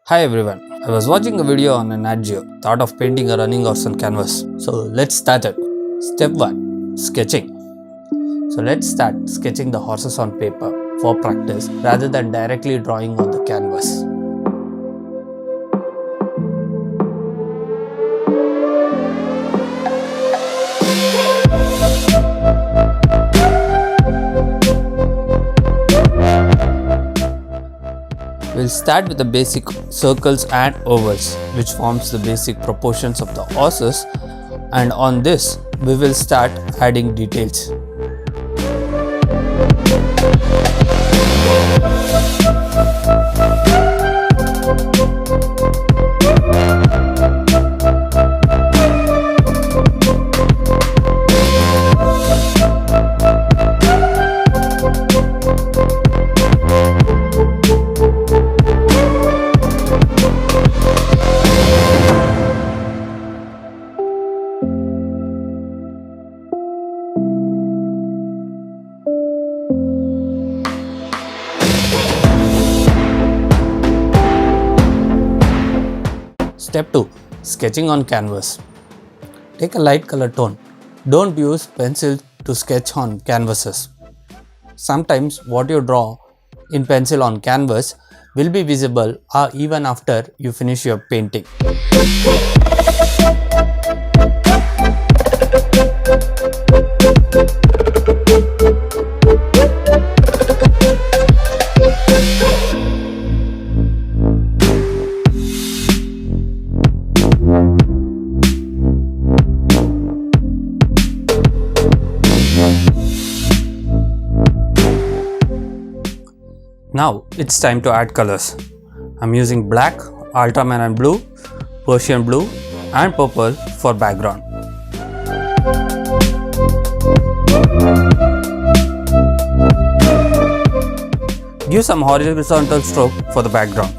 Hi everyone, I was watching a video on an Nat Geo, thought of painting a running horse on canvas. So let's start it. Step 1. Sketching. So let's start sketching the horses on paper for practice rather than directly drawing on the canvas. We'll start with the basic circles and ovals, which forms the basic proportions of the horses, and on this we will start adding details. Step 2. Sketching on canvas. Take a light color tone. Don't use pencil to sketch on canvases. Sometimes what you draw in pencil on canvas will be visible even after you finish your painting. Now it's time to add colors. I'm using black, ultramarine blue, Persian blue and purple for background. Give some horizontal stroke for the background.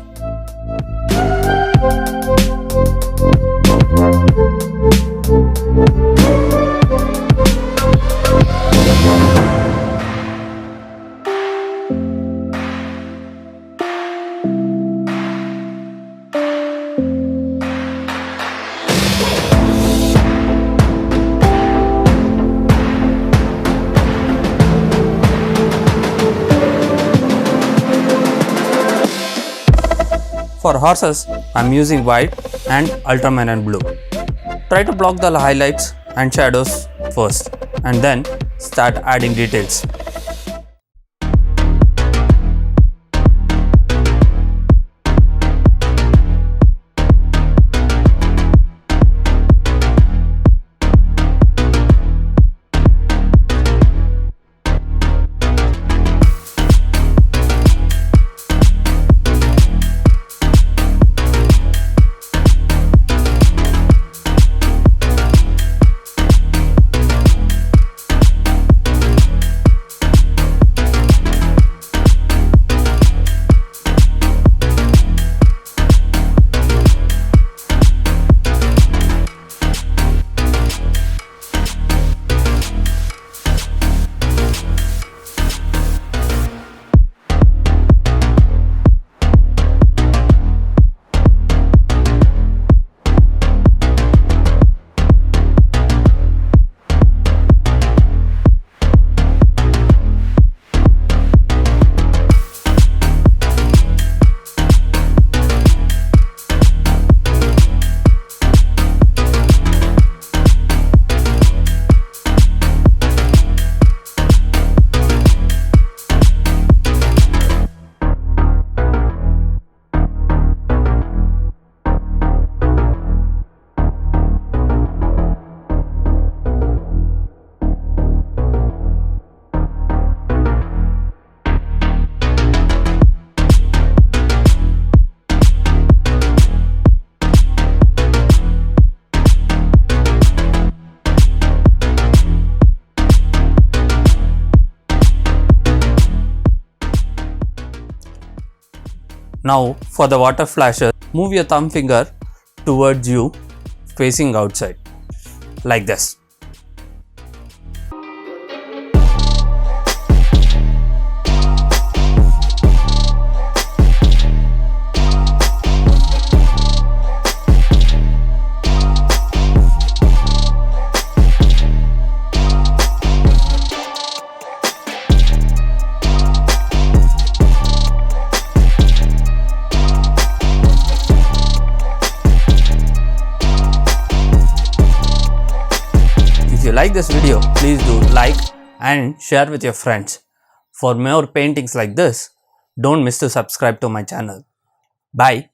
For horses, I am using white and ultramarine blue. Try to block the highlights and shadows first and then start adding details. Now for the water flashes, move your thumb finger towards you facing outside like this. like this video, please do like and share with your friends. For more paintings like this, don't miss to subscribe to my channel. Bye.